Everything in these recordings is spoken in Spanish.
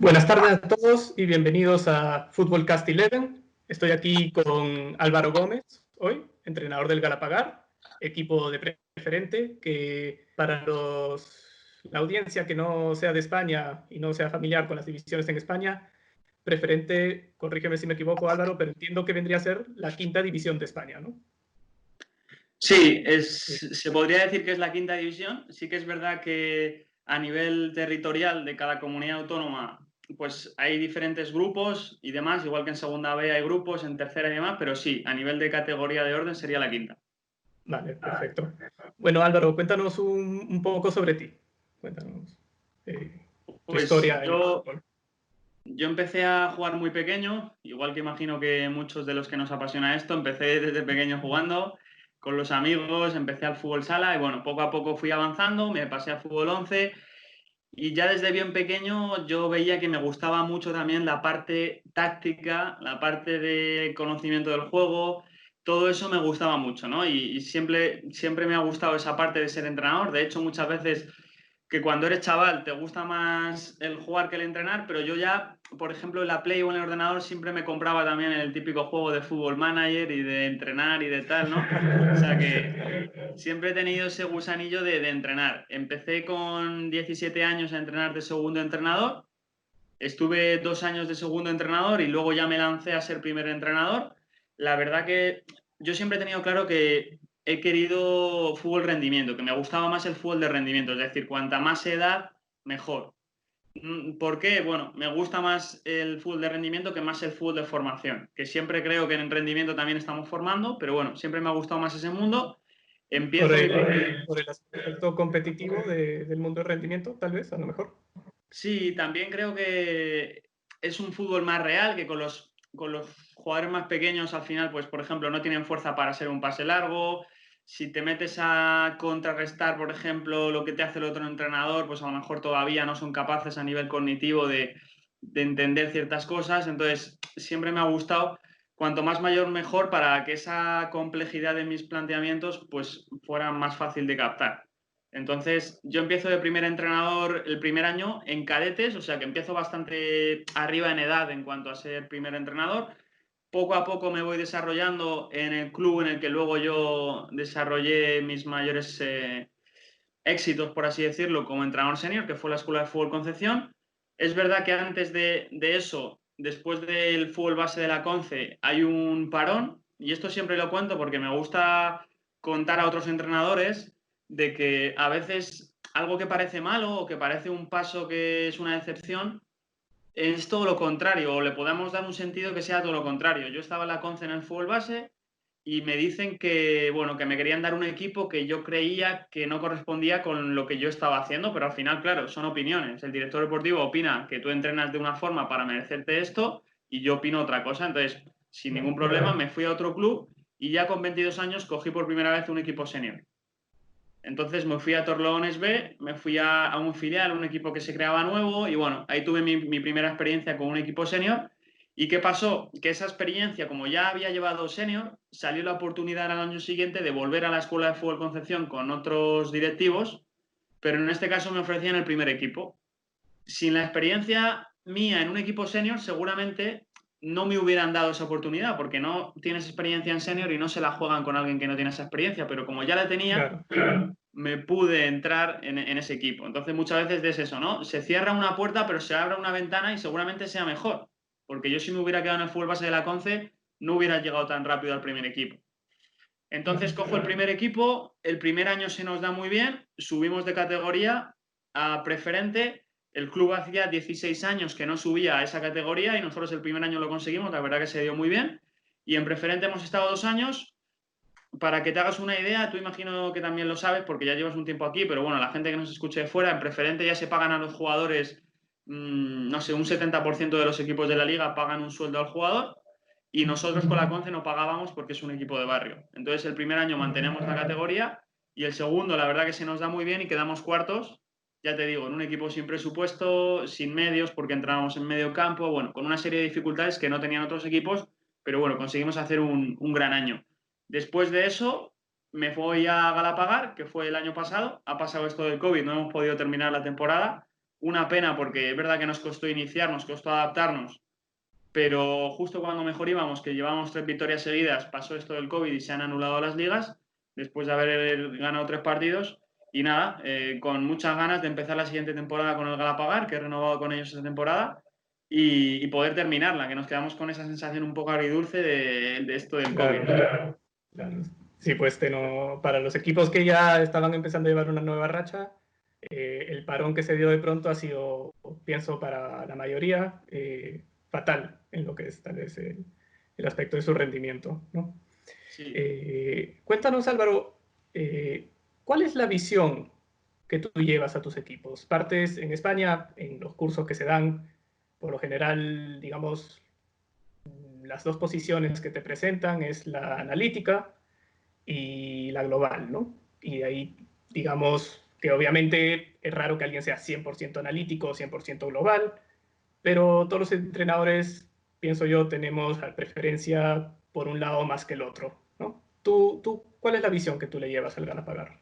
Buenas tardes a todos y bienvenidos a Fútbol Cast 11. Estoy aquí con Álvaro Gómez hoy, entrenador del Galapagar, equipo de preferente que para la audiencia que no sea de España y no sea familiar con las divisiones en España, preferente, corrígeme si me equivoco Álvaro, pero entiendo que vendría a ser la quinta división de España, ¿no? Sí, Sí. se podría decir que es la quinta división. Sí que es verdad que a nivel territorial de cada comunidad autónoma, pues hay diferentes grupos y demás, igual que en segunda B hay grupos, en tercera y demás, pero sí, a nivel de categoría de orden sería la quinta. Vale, perfecto. Bueno, Álvaro, cuéntanos un poco sobre ti. Cuéntanos tu Pues historia en el fútbol. yo empecé a jugar muy pequeño, igual que imagino que muchos de los que nos apasiona esto, empecé desde pequeño jugando con los amigos, empecé al fútbol sala y bueno, poco a poco fui avanzando, me pasé al fútbol 11. Y ya desde bien pequeño yo veía que me gustaba mucho también la parte táctica, la parte de conocimiento del juego, todo eso me gustaba mucho, ¿no? Y siempre me ha gustado esa parte de ser entrenador. De hecho, muchas veces que cuando eres chaval te gusta más el jugar que el entrenar, pero yo ya, por ejemplo, en la Play o en el ordenador siempre me compraba también el típico juego de Fútbol Manager y de entrenar y de tal, ¿no? O sea que siempre he tenido ese gusanillo de entrenar. Empecé con 17 años a entrenar de segundo entrenador. Estuve 2 años de segundo entrenador y luego ya me lancé a ser primer entrenador. La verdad que yo siempre he tenido claro que he querido fútbol rendimiento, que me gustaba más el fútbol de rendimiento, es decir, cuanta más edad, mejor. ¿Por qué? Bueno, me gusta más el fútbol de rendimiento que más el fútbol de formación, que siempre creo que en rendimiento también estamos formando, pero bueno, siempre me ha gustado más ese mundo. Por Empiezo mi el, por el aspecto competitivo del mundo del rendimiento, tal vez, a lo mejor. Sí, también creo que es un fútbol más real, que con los jugadores más pequeños al final, pues por ejemplo, no tienen fuerza para hacer un pase largo. Si te metes a contrarrestar, por ejemplo, lo que te hace el otro entrenador, pues a lo mejor todavía no son capaces a nivel cognitivo de entender ciertas cosas. Entonces, siempre me ha gustado, cuanto más mayor mejor, para que esa complejidad de mis planteamientos pues fuera más fácil de captar. Entonces, yo empiezo de primer entrenador el primer año en cadetes, o sea que empiezo bastante arriba en edad en cuanto a ser primer entrenador. Poco a poco me voy desarrollando en el club en el que luego yo desarrollé mis mayores éxitos, por así decirlo, como entrenador senior, que fue la Escuela de Fútbol Concepción. Es verdad que antes de eso, después del fútbol base de la Conce, hay un parón, y esto siempre lo cuento porque me gusta contar a otros entrenadores de que a veces algo que parece malo o que parece un paso que es una decepción, es todo lo contrario, o le podemos dar un sentido que sea todo lo contrario. Yo estaba en la Conce en el fútbol base y me dicen que, bueno, que me querían dar un equipo que yo creía que no correspondía con lo que yo estaba haciendo, pero al final, claro, son opiniones. El director deportivo opina que tú entrenas de una forma para merecerte esto y yo opino otra cosa. Entonces, sin ningún problema, me fui a otro club y ya con 22 años cogí por primera vez un equipo senior. Entonces me fui a Torlones B, me fui a un filial, un equipo que se creaba nuevo y bueno, ahí tuve mi primera experiencia con un equipo senior. ¿Y qué pasó? Que esa experiencia, como ya había llevado senior, salió la oportunidad al año siguiente de volver a la Escuela de Fútbol Concepción con otros directivos, pero en este caso me ofrecían el primer equipo. Sin la experiencia mía en un equipo senior, seguramente no me hubieran dado esa oportunidad, porque no tienes experiencia en senior y no se la juegan con alguien que no tiene esa experiencia, pero como ya la tenía, Claro. me pude entrar en ese equipo. Entonces muchas veces es eso, ¿no? Se cierra una puerta, pero se abre una ventana y seguramente sea mejor. Porque yo si me hubiera quedado en el fútbol base de la Conce, no hubiera llegado tan rápido al primer equipo. Entonces cojo el primer equipo, el primer año se nos da muy bien, subimos de categoría a preferente, el club hacía 16 años que no subía a esa categoría y nosotros el primer año lo conseguimos, la verdad que se dio muy bien, y en preferente hemos estado 2 años. Para que te hagas una idea, tú imagino que también lo sabes porque ya llevas un tiempo aquí, pero bueno, la gente que nos escuche de fuera, en preferente ya se pagan a los jugadores, no sé, un 70% de los equipos de la liga pagan un sueldo al jugador y nosotros con la Conce no pagábamos porque es un equipo de barrio. Entonces el primer año mantenemos la categoría y el segundo, la verdad que se nos da muy bien y quedamos cuartos, ya te digo, en un equipo sin presupuesto, sin medios, porque entrábamos en medio campo, bueno, con una serie de dificultades que no tenían otros equipos, pero bueno, conseguimos hacer un gran año. Después de eso, me voy a Galapagar, que fue el año pasado. Ha pasado esto del COVID, no hemos podido terminar la temporada, una pena porque es verdad que nos costó iniciar, nos costó adaptarnos, pero justo cuando mejor íbamos, que llevábamos 3 victorias seguidas, pasó esto del COVID y se han anulado las ligas, después de haber ganado 3 partidos. Y nada, con muchas ganas de empezar la siguiente temporada con el Galapagar, que he renovado con ellos esta temporada, y poder terminarla, que nos quedamos con esa sensación un poco agridulce de esto del COVID. Claro, claro. Sí, pues para los equipos que ya estaban empezando a llevar una nueva racha, el parón que se dio de pronto ha sido, pienso, para la mayoría fatal en lo que es tal vez el aspecto de su rendimiento, ¿no? Sí. Cuéntanos, Álvaro, ¿cuál es la visión que tú llevas a tus equipos? Partes en España, en los cursos que se dan, por lo general, digamos, las dos posiciones que te presentan es la analítica y la global, ¿no? Y ahí, digamos, que obviamente es raro que alguien sea 100% analítico o 100% global, pero todos los entrenadores, pienso yo, tenemos preferencia por un lado más que el otro, ¿no? ¿Cuál es la visión que tú le llevas al Galapagar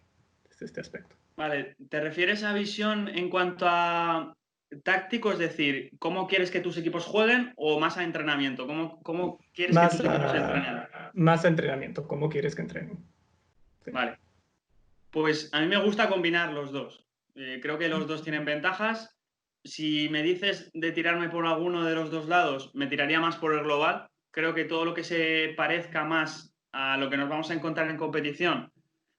desde este aspecto? Vale, ¿te refieres a visión en cuanto a táctico? Es decir, ¿cómo quieres que tus equipos jueguen o más a entrenamiento? ¿Cómo quieres que tus equipos entrenen? Más a entrenamiento, ¿cómo quieres que entrenen? Sí. Vale, pues a mí me gusta combinar los dos. Creo que los dos tienen ventajas. Si me dices de tirarme por alguno de los dos lados, me tiraría más por el global. Creo que todo lo que se parezca más a lo que nos vamos a encontrar en competición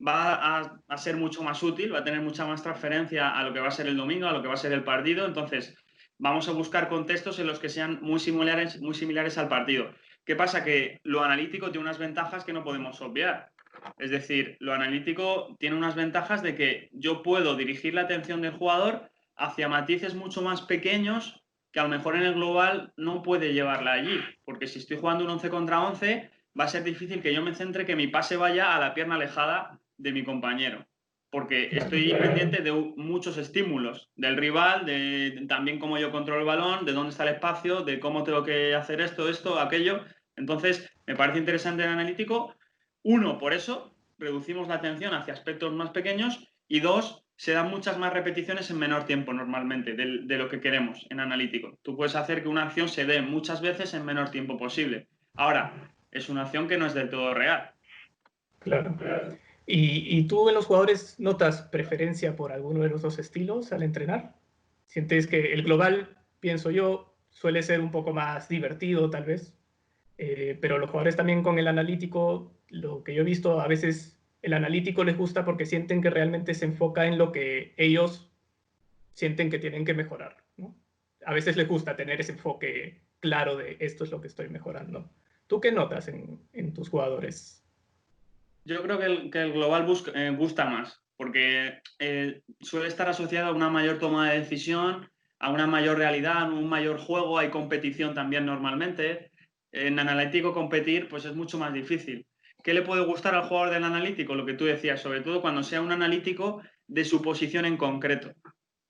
va a ser mucho más útil, va a tener mucha más transferencia a lo que va a ser el domingo, a lo que va a ser el partido. Entonces, vamos a buscar contextos en los que sean muy similares al partido. ¿Qué pasa? Que lo analítico tiene unas ventajas que no podemos obviar. Es decir, lo analítico tiene unas ventajas de que yo puedo dirigir la atención del jugador hacia matices mucho más pequeños que a lo mejor en el global no puede llevarla allí. Porque si estoy jugando un 11 contra 11, va a ser difícil que yo me centre, que mi pase vaya a la pierna alejada de mi compañero. Porque estoy pendiente de muchos estímulos, del rival, de también cómo yo controlo el balón, de dónde está el espacio, de cómo tengo que hacer esto, aquello. Entonces, me parece interesante el analítico. Uno, por eso, reducimos la atención hacia aspectos más pequeños. Y dos, se dan muchas más repeticiones en menor tiempo normalmente de lo que queremos en analítico. Tú puedes hacer que una acción se dé muchas veces en menor tiempo posible. Ahora, es una acción que no es del todo real. Claro. ¿Y tú en los jugadores notas preferencia por alguno de los dos estilos al entrenar? ¿Sientes que el global, pienso yo, suele ser un poco más divertido tal vez? Pero los jugadores también con el analítico, lo que yo he visto, a veces el analítico les gusta porque sienten que realmente se enfoca en lo que ellos sienten que tienen que mejorar, ¿no? A veces les gusta tener ese enfoque claro de esto es lo que estoy mejorando. ¿Tú qué notas en tus jugadores? Yo creo que el global gusta más, porque suele estar asociado a una mayor toma de decisión, a una mayor realidad, a un mayor juego, hay competición también normalmente. En analítico competir pues es mucho más difícil. ¿Qué le puede gustar al jugador del analítico? Lo que tú decías, sobre todo cuando sea un analítico de su posición en concreto.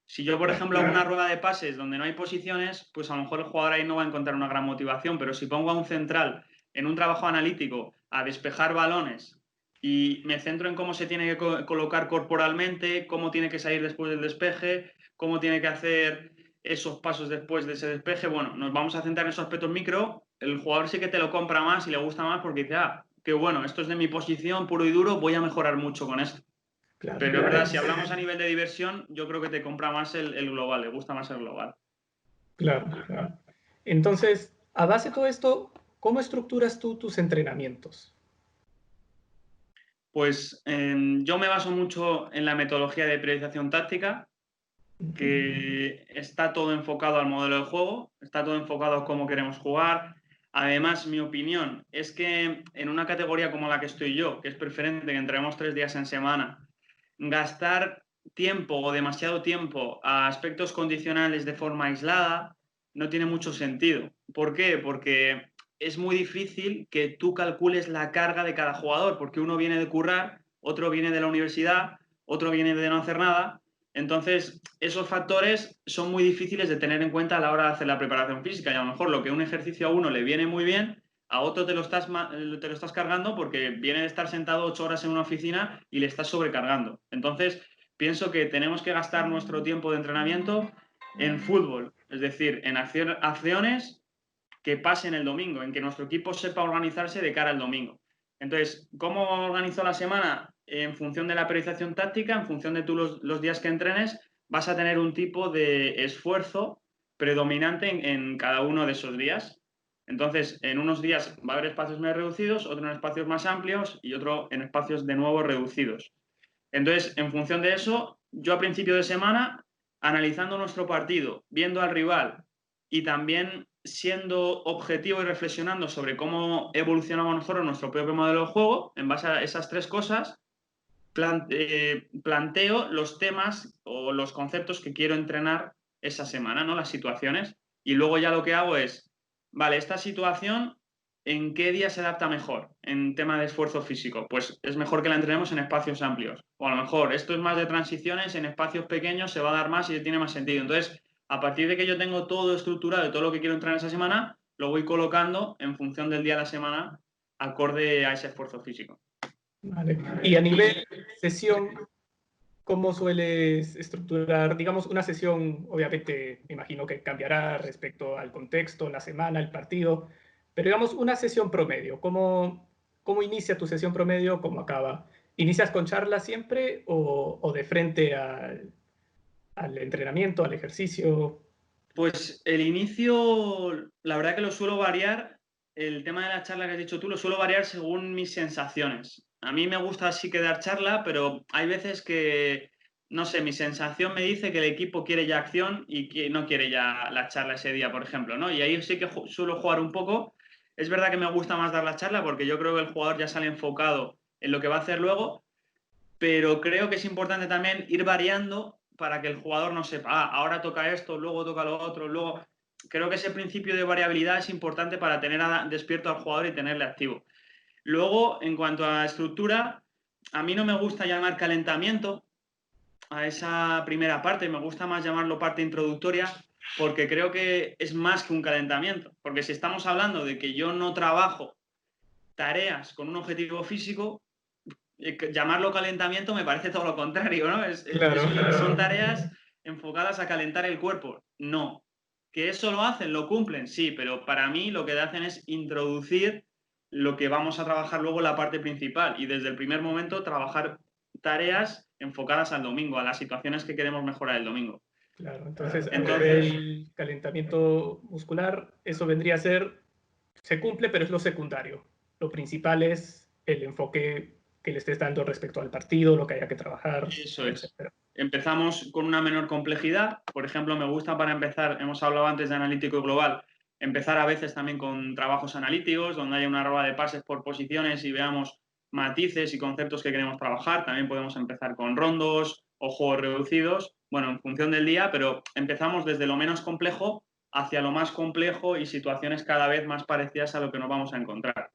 Si yo, por ejemplo, hago una rueda de pases donde no hay posiciones, pues a lo mejor el jugador ahí no va a encontrar una gran motivación, pero si pongo a un central en un trabajo analítico a despejar balones y me centro en cómo se tiene que colocar corporalmente, cómo tiene que salir después del despeje, cómo tiene que hacer esos pasos después de ese despeje, bueno, nos vamos a centrar en esos aspectos micro, el jugador sí que te lo compra más y le gusta más porque dice, ah, qué bueno, esto es de mi posición puro y duro, voy a mejorar mucho con esto. Claro, Pero es verdad, si hablamos a nivel de diversión, yo creo que te compra más el global, le gusta más el global. claro, claro. Entonces, a base de todo esto, ¿cómo estructuras tú tus entrenamientos? Pues yo me baso mucho en la metodología de priorización táctica, que está todo enfocado al modelo de juego, está todo enfocado a cómo queremos jugar. Además, mi opinión es que en una categoría como la que estoy yo, que es preferente que entrenemos 3 días en semana, gastar tiempo o demasiado tiempo a aspectos condicionales de forma aislada no tiene mucho sentido. ¿Por qué? Porque es muy difícil que tú calcules la carga de cada jugador, porque uno viene de currar, otro viene de la universidad, otro viene de no hacer nada. Entonces, esos factores son muy difíciles de tener en cuenta a la hora de hacer la preparación física. Y a lo mejor lo que un ejercicio a uno le viene muy bien, a otro te lo estás cargando porque viene de estar sentado 8 horas en una oficina y le estás sobrecargando. Entonces, pienso que tenemos que gastar nuestro tiempo de entrenamiento en fútbol, es decir, en acciones que pasen el domingo, en que nuestro equipo sepa organizarse de cara al domingo. Entonces, ¿cómo organizo la semana? En función de la periodización táctica, en función de tú los días que entrenes, vas a tener un tipo de esfuerzo predominante en cada uno de esos días. Entonces, en unos días va a haber espacios más reducidos, otro en espacios más amplios y otro en espacios de nuevo reducidos. Entonces, en función de eso, yo a principio de semana, analizando nuestro partido, viendo al rival y también siendo objetivo y reflexionando sobre cómo evolucionamos nosotros nuestro propio modelo de juego, en base a esas tres cosas, planteo los temas o los conceptos que quiero entrenar esa semana, ¿no? Las situaciones. Y luego ya lo que hago es, vale, esta situación, ¿en qué día se adapta mejor en tema de esfuerzo físico? Pues es mejor que la entrenemos en espacios amplios. O a lo mejor esto es más de transiciones, en espacios pequeños se va a dar más y tiene más sentido. Entonces, a partir de que yo tengo todo estructurado y todo lo que quiero entrenar esa semana, lo voy colocando en función del día de la semana, acorde a ese esfuerzo físico. Vale. Y a nivel sesión, ¿cómo sueles estructurar, digamos, una sesión? Obviamente, me imagino que cambiará respecto al contexto, la semana, el partido, pero digamos, una sesión promedio, ¿cómo inicia tu sesión promedio? ¿Cómo acaba? ¿Inicias con charla siempre o de frente al entrenamiento, al ejercicio? Pues el inicio, la verdad que lo suelo variar. El tema de la charla que has dicho tú lo suelo variar según mis sensaciones. A mí me gusta así que dar charla, pero hay veces que, no sé, mi sensación me dice que el equipo quiere ya acción y que no quiere ya la charla ese día, por ejemplo, ¿no? Y ahí sí que suelo jugar un poco. Es verdad que me gusta más dar la charla porque yo creo que el jugador ya sale enfocado en lo que va a hacer luego, pero creo que es importante también ir variando para que el jugador no sepa, ahora toca esto, luego toca lo otro, luego... Creo que ese principio de variabilidad es importante para tener despierto al jugador y tenerle activo. Luego, en cuanto a estructura, a mí no me gusta llamar calentamiento a esa primera parte, me gusta más llamarlo parte introductoria, porque creo que es más que un calentamiento. Porque si estamos hablando de que yo no trabajo tareas con un objetivo físico, llamarlo calentamiento me parece todo lo contrario, ¿no? Claro. Son tareas enfocadas a calentar el cuerpo. No. ¿Que eso lo hacen? ¿Lo cumplen? Sí, pero para mí lo que hacen es introducir lo que vamos a trabajar luego en la parte principal y desde el primer momento trabajar tareas enfocadas al domingo, a las situaciones que queremos mejorar el domingo. Claro, entonces a nivel calentamiento muscular, eso vendría a ser, se cumple, pero es lo secundario. Lo principal es el enfoque que le estés dando respecto al partido, lo que haya que trabajar, Eso es. etc. Empezamos con una menor complejidad. Por ejemplo, me gusta para empezar, hemos hablado antes de analítico global, empezar a veces también con trabajos analíticos, donde haya una rueda de pases por posiciones y veamos matices y conceptos que queremos trabajar. También podemos empezar con rondos o juegos reducidos, bueno, en función del día, pero empezamos desde lo menos complejo hacia lo más complejo y situaciones cada vez más parecidas a lo que nos vamos a encontrar.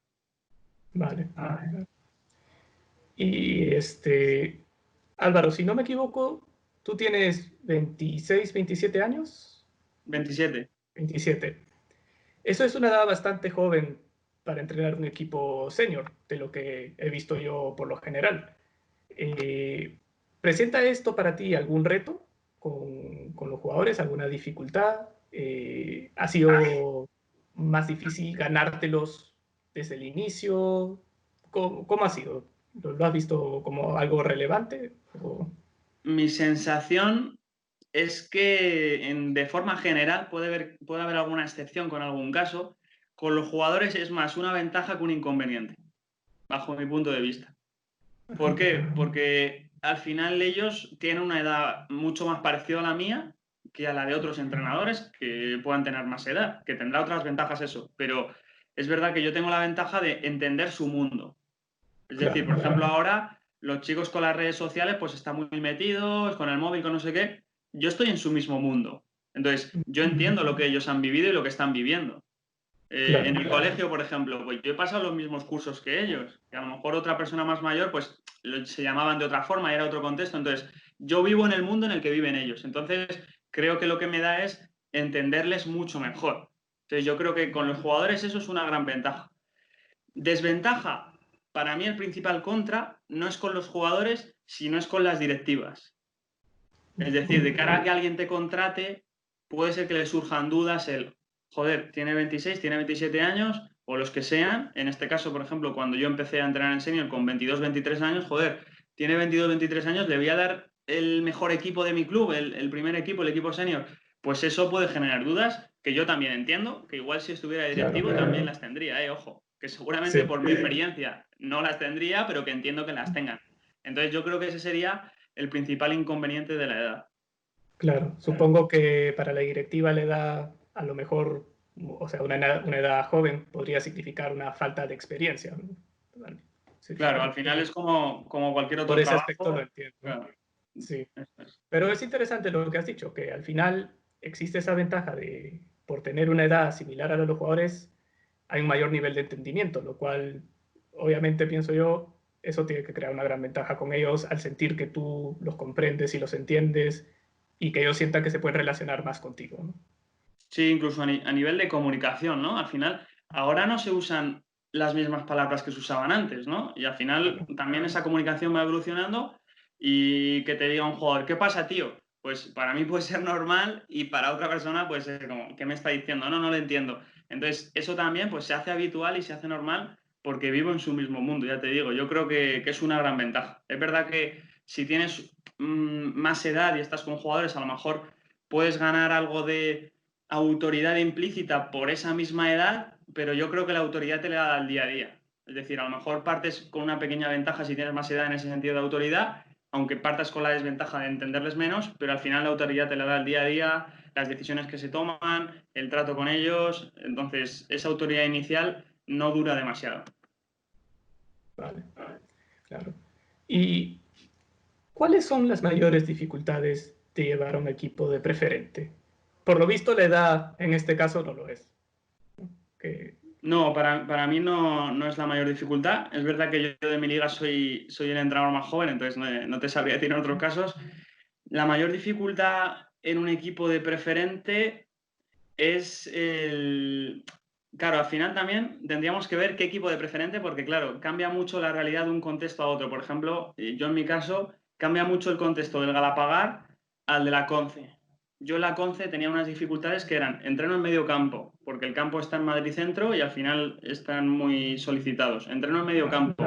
Vale. Y Álvaro, si no me equivoco, tú tienes 26, 27 años. 27. 27. Eso es una edad bastante joven para entrenar un equipo senior, de lo que he visto yo por lo general. ¿Presenta esto para ti algún reto con los jugadores, alguna dificultad? ¿Ha sido más difícil ganártelos desde el inicio? ¿Cómo ha sido? ¿Lo has visto como algo relevante? Mi sensación es que de forma general puede haber alguna excepción con algún caso. Con los jugadores es más una ventaja que un inconveniente, bajo mi punto de vista. ¿Por qué? Porque al final ellos tienen una edad mucho más parecida a la mía que a la de otros entrenadores que puedan tener más edad, que tendrá otras ventajas eso. Pero es verdad que yo tengo la ventaja de entender su mundo. Es decir, por ejemplo, ahora los chicos con las redes sociales pues están muy metidos, con el móvil, con no sé qué. Yo estoy en su mismo mundo. Entonces, yo entiendo lo que ellos han vivido y lo que están viviendo. En el colegio, por ejemplo, pues yo he pasado los mismos cursos que ellos. Que a lo mejor otra persona más mayor, pues se llamaban de otra forma, era otro contexto. Entonces, yo vivo en el mundo en el que viven ellos. Entonces, creo que lo que me da es entenderles mucho mejor. Entonces, yo creo que con los jugadores eso es una gran ventaja. Desventaja, para mí el principal contra no es con los jugadores, sino es con las directivas. Es decir, de cara a que alguien te contrate, puede ser que le surjan dudas joder, tiene 26, tiene 27 años, o los que sean. En este caso, por ejemplo, cuando yo empecé a entrenar en senior con 22, 23 años, joder, tiene 22, 23 años, le voy a dar el mejor equipo de mi club, el primer equipo, el equipo senior. Pues eso puede generar dudas, que yo también entiendo, que igual si estuviera directivo también las tendría, ojo, que seguramente por mi experiencia no las tendría, pero que entiendo que las tengan. Entonces yo creo que ese sería el principal inconveniente de la edad. Claro, supongo que para la directiva le da a lo mejor, o sea, una edad joven podría significar una falta de experiencia, ¿no? Sí, Claro, al final es como cualquier otro por ese trabajo. aspecto lo entiendo. Claro. Sí. Pero es interesante lo que has dicho, que al final existe esa ventaja de, por tener una edad similar a la de los jugadores, hay un mayor nivel de entendimiento, lo cual, obviamente, pienso yo, eso tiene que crear una gran ventaja con ellos al sentir que tú los comprendes y los entiendes y que ellos sientan que se pueden relacionar más contigo, ¿no? Sí, incluso a nivel de comunicación, ¿no? Al final, ahora no se usan las mismas palabras que se usaban antes, ¿no? Y al final también esa comunicación va evolucionando y que te diga un jugador, ¿qué pasa, tío? Pues para mí puede ser normal y para otra persona puede ser como, ¿qué me está diciendo? No lo entiendo. Entonces, eso también pues se hace habitual y se hace normal porque vivo en su mismo mundo, ya te digo. Yo creo que es una gran ventaja. Es verdad que si tienes más edad y estás con jugadores, a lo mejor puedes ganar algo de autoridad implícita por esa misma edad, pero yo creo que la autoridad te la da al día a día. Es decir, a lo mejor partes con una pequeña ventaja si tienes más edad en ese sentido de autoridad, aunque partas con la desventaja de entenderles menos, pero al final la autoridad te la da al día a día, las decisiones que se toman, el trato con ellos. Entonces, esa autoridad inicial no dura demasiado. Vale, claro. ¿Y cuáles son las mayores dificultades de llevar a un equipo de preferente? Por lo visto, la edad en este caso no lo es. Que... No, para mí no es la mayor dificultad. Es verdad que yo de mi liga soy el entrenador más joven, entonces no te sabría decir en otros casos. La mayor dificultad en un equipo de preferente es el... Claro, al final también tendríamos que ver qué equipo de preferente, porque claro, cambia mucho la realidad de un contexto a otro. Por ejemplo, yo en mi caso, cambia mucho el contexto del Galapagar al de la Conce. Yo en la Conce tenía unas dificultades que eran entreno en medio campo, porque el campo está en Madrid Centro y al final están muy solicitados. Entreno en medio campo,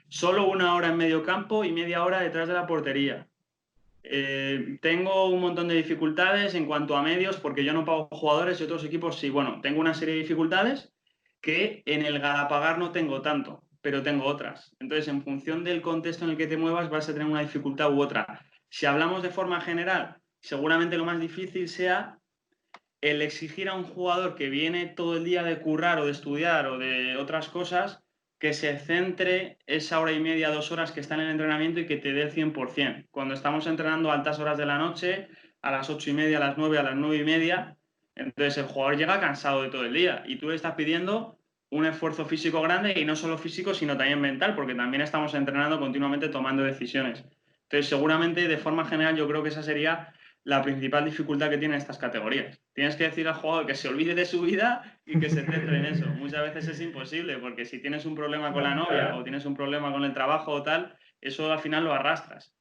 solo 1 hora en medio campo y media hora detrás de la portería. Tengo un montón de dificultades en cuanto a medios porque yo no pago jugadores y otros equipos sí. Bueno, tengo una serie de dificultades que en el Galapagar no tengo tanto, pero tengo otras. Entonces, en función del contexto en el que te muevas, vas a tener una dificultad u otra. Si hablamos de forma general, seguramente lo más difícil sea el exigir a un jugador que viene todo el día de currar o de estudiar o de otras cosas, que se centre esa hora y media, 2 horas que está en el entrenamiento y que te dé el 100%. Cuando estamos entrenando a altas horas de la noche, a las 8:30, a las 9, a las 9:30, entonces el jugador llega cansado de todo el día y tú le estás pidiendo un esfuerzo físico grande y no solo físico, sino también mental, porque también estamos entrenando continuamente tomando decisiones. Entonces, seguramente, de forma general, yo creo que esa sería la principal dificultad que tienen estas categorías. Tienes que decir al jugador que se olvide de su vida y que se centre en eso. Muchas veces es imposible, porque si tienes un problema con la novia o tienes un problema con el trabajo o tal, eso al final lo arrastras.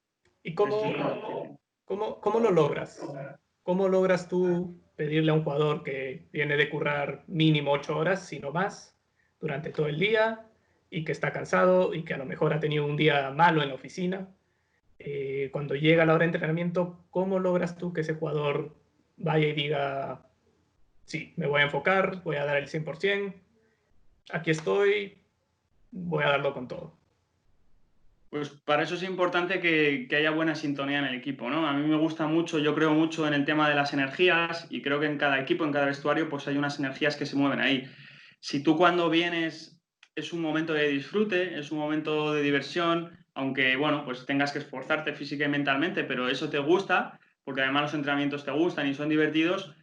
¿Y cómo lo logras? ¿Cómo logras tú pedirle a un jugador que viene de currar mínimo 8 horas, si no más, durante todo el día y que está cansado y que a lo mejor ha tenido un día malo en la oficina? Cuando llega la hora de entrenamiento, ¿cómo logras tú que ese jugador vaya y diga, sí, me voy a enfocar, voy a dar el 100%, aquí estoy, voy a darlo con todo? Pues para eso es importante que haya buena sintonía en el equipo, ¿no? A mí me gusta mucho, yo creo mucho en el tema de las energías y creo que en cada equipo, en cada vestuario, pues hay unas energías que se mueven ahí. Si tú cuando vienes es un momento de disfrute, es un momento de diversión, aunque, bueno, pues tengas que esforzarte física y mentalmente, pero eso te gusta, porque además los entrenamientos te gustan y son divertidos,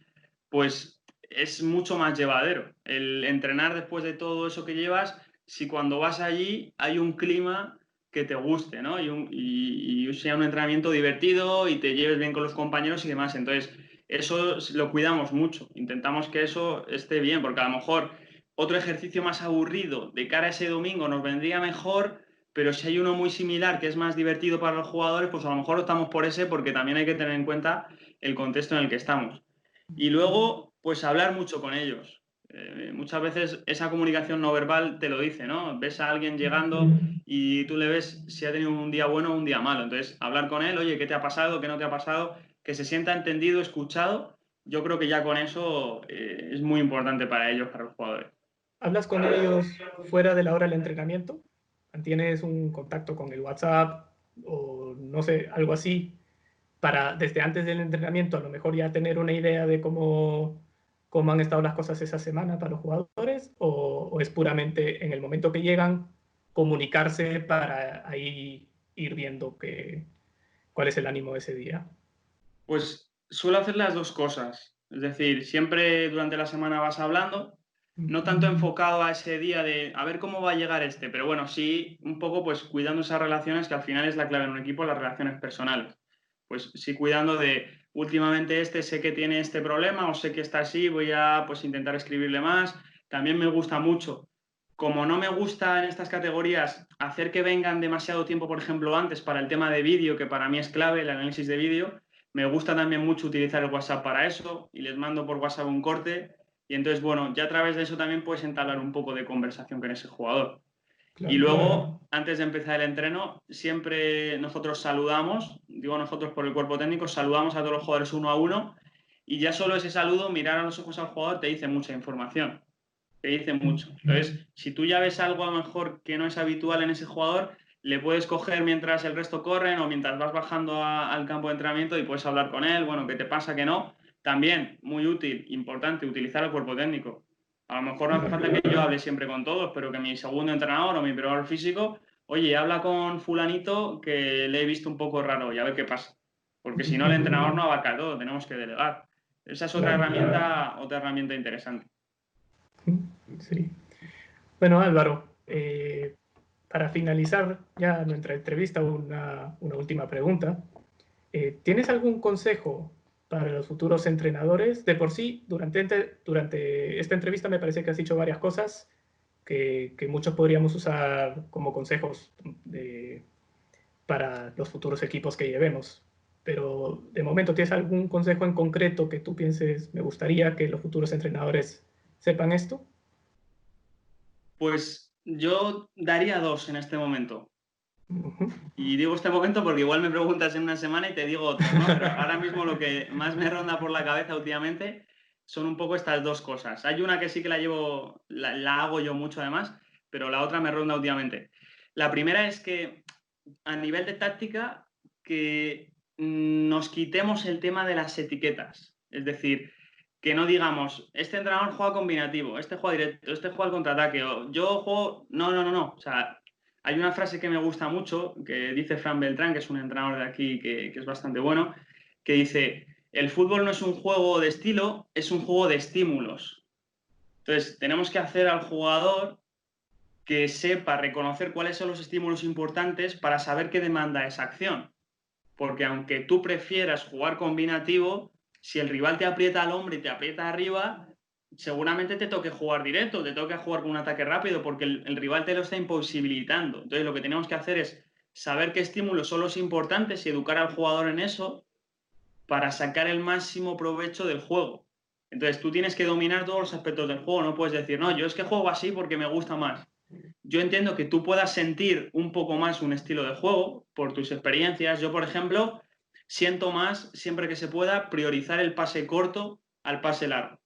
pues es mucho más llevadero. El entrenar después de todo eso que llevas, si cuando vas allí hay un clima que te guste, ¿no? Y sea un entrenamiento divertido y te lleves bien con los compañeros y demás. Entonces, eso lo cuidamos mucho. Intentamos que eso esté bien, porque a lo mejor otro ejercicio más aburrido de cara a ese domingo nos vendría mejor, pero si hay uno muy similar que es más divertido para los jugadores, pues a lo mejor optamos por ese porque también hay que tener en cuenta el contexto en el que estamos. Y luego, pues hablar mucho con ellos. Muchas veces esa comunicación no verbal te lo dice, ¿no? Ves a alguien llegando y tú le ves si ha tenido un día bueno o un día malo. Entonces, hablar con él, oye, ¿qué te ha pasado? ¿Qué no te ha pasado? Que se sienta entendido, escuchado. Yo creo que ya con eso es muy importante para ellos, para los jugadores. ¿Hablas con ellos fuera de la hora del entrenamiento? ¿Mantienes un contacto con el WhatsApp o no sé, algo así, para desde antes del entrenamiento a lo mejor ya tener una idea de cómo han estado las cosas esa semana para los jugadores? ¿O es puramente en el momento que llegan comunicarse para ahí ir viendo cuál es el ánimo de ese día? Pues suelo hacer las dos cosas. Es decir, siempre durante la semana vas hablando, no tanto enfocado a ese día de a ver cómo va a llegar este, pero bueno, sí un poco pues cuidando esas relaciones que al final es la clave en un equipo, las relaciones personales. Pues sí cuidando de últimamente este sé que tiene este problema o sé que está así, voy a pues intentar escribirle más. También me gusta mucho. Como no me gusta en estas categorías hacer que vengan demasiado tiempo, por ejemplo, antes para el tema de vídeo, que para mí es clave, el análisis de vídeo, me gusta también mucho utilizar el WhatsApp para eso y les mando por WhatsApp un corte y entonces, bueno, ya a través de eso también puedes entablar un poco de conversación con ese jugador. Y Claro. luego, antes de empezar el entreno, siempre nosotros saludamos, digo nosotros por el cuerpo técnico, saludamos a todos los jugadores uno a uno y ya solo ese saludo, mirar a los ojos al jugador, te dice mucha información, te dice mucho. Entonces, si tú ya ves algo a lo mejor que no es habitual en ese jugador, le puedes coger mientras el resto corren o mientras vas bajando al campo de entrenamiento y puedes hablar con él, bueno, ¿qué te pasa, qué no? También, muy útil, importante, utilizar el cuerpo técnico. A lo mejor no hace falta que yo hable siempre con todos, pero que mi segundo entrenador o mi preparador físico, oye, habla con fulanito que le he visto un poco raro y a ver qué pasa. Porque si no, el entrenador no abarca todo, tenemos que delegar. Esa es Claro. otra herramienta interesante. Sí. Bueno, Álvaro, para finalizar ya nuestra entrevista, una última pregunta. ¿Tienes algún consejo para los futuros entrenadores? De por sí, durante esta entrevista me parece que has dicho varias cosas que muchos podríamos usar como consejos para los futuros equipos que llevemos. Pero de momento, ¿tienes algún consejo en concreto que tú pienses, me gustaría que los futuros entrenadores sepan esto? Pues yo daría dos en este momento. Ujú. Y digo este momento porque igual me preguntas en una semana y te digo otros, ¿no? Pero ahora mismo lo que más me ronda por la cabeza últimamente son un poco estas dos cosas. Hay una que sí que la llevo, la hago yo mucho además, pero la otra me ronda últimamente. La primera es que a nivel de táctica, que nos quitemos el tema de las etiquetas. Es decir, que no digamos, este entrenador juega combinativo, este juega directo, este juega al contraataque, o yo juego. No, no, no, no. O sea, hay una frase que me gusta mucho, que dice Fran Beltrán, que es un entrenador de aquí que es bastante bueno, que dice, el fútbol no es un juego de estilo, es un juego de estímulos. Entonces, tenemos que hacer al jugador que sepa reconocer cuáles son los estímulos importantes para saber qué demanda esa acción. Porque aunque tú prefieras jugar combinativo, si el rival te aprieta al hombro y te aprieta arriba, seguramente te toque jugar directo, te toque jugar con un ataque rápido, porque el rival te lo está imposibilitando. Entonces lo que tenemos que hacer es saber qué estímulos son los importantes y educar al jugador en eso para sacar el máximo provecho del juego. Entonces tú tienes que dominar todos los aspectos del juego, no puedes decir, no, yo es que juego así porque me gusta más. Yo entiendo que tú puedas sentir un poco más un estilo de juego por tus experiencias. Yo, por ejemplo, siento más, siempre que se pueda, priorizar el pase corto al pase largo.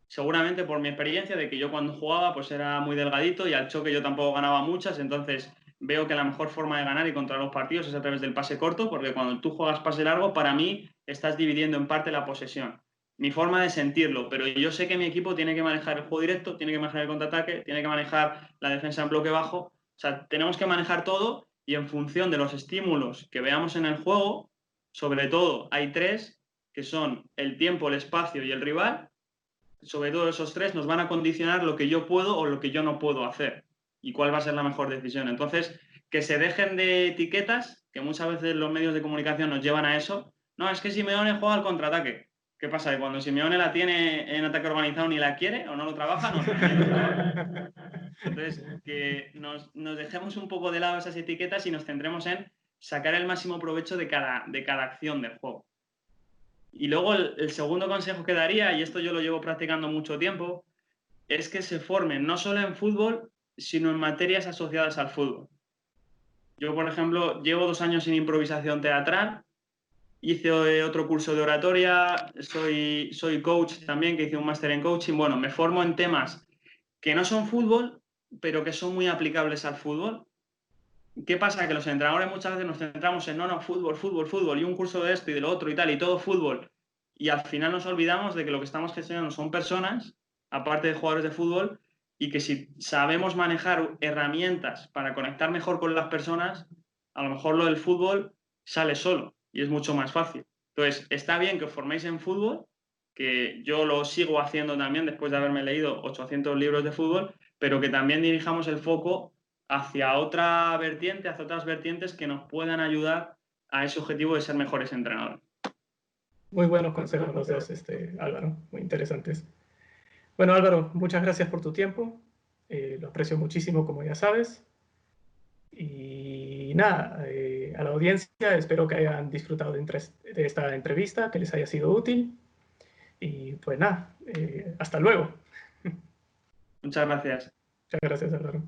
Seguramente por mi experiencia de que yo cuando jugaba pues era muy delgadito y al choque yo tampoco ganaba muchas, entonces veo que la mejor forma de ganar y controlar los partidos es a través del pase corto, porque cuando tú juegas pase largo, para mí estás dividiendo en parte la posesión. Mi forma de sentirlo, pero yo sé que mi equipo tiene que manejar el juego directo, tiene que manejar el contraataque, tiene que manejar la defensa en bloque bajo, o sea, tenemos que manejar todo y en función de los estímulos que veamos en el juego, sobre todo hay tres, que son el tiempo, el espacio y el rival. Sobre todo esos tres nos van a condicionar lo que yo puedo o lo que yo no puedo hacer y cuál va a ser la mejor decisión. Entonces, que se dejen de etiquetas, que muchas veces los medios de comunicación nos llevan a eso. No, es que Simeone juega al contraataque. ¿Qué pasa? ¿Que cuando Simeone la tiene en ataque organizado ni la quiere o no lo trabaja? No, también lo trabaja. Entonces, que nos dejemos un poco de lado esas etiquetas y nos centremos en sacar el máximo provecho de cada acción del juego. Y luego el segundo consejo que daría, y esto yo lo llevo practicando mucho tiempo, es que se formen no solo en fútbol, sino en materias asociadas al fútbol. Yo, por ejemplo, llevo 2 años en improvisación teatral, hice otro curso de oratoria, soy coach también, que hice un máster en coaching. Bueno, me formo en temas que no son fútbol, pero que son muy aplicables al fútbol. ¿Qué pasa? Que los entrenadores muchas veces nos centramos en no, fútbol, fútbol, fútbol, y un curso de esto y de lo otro y tal, y todo fútbol. Y al final nos olvidamos de que lo que estamos gestionando son personas, aparte de jugadores de fútbol, y que si sabemos manejar herramientas para conectar mejor con las personas, a lo mejor lo del fútbol sale solo y es mucho más fácil. Entonces, está bien que os forméis en fútbol, que yo lo sigo haciendo también después de haberme leído 800 libros de fútbol, pero que también dirijamos el foco hacia otra vertiente, hacia otras vertientes que nos puedan ayudar a ese objetivo de ser mejores entrenadores. Muy buenos consejos los dos, Álvaro, muy interesantes. Bueno, Álvaro, muchas gracias por tu tiempo. Lo aprecio muchísimo, como ya sabes. Y nada, a la audiencia espero que hayan disfrutado de esta entrevista, que les haya sido útil. Y pues nada, hasta luego. Muchas gracias. Muchas gracias, Álvaro.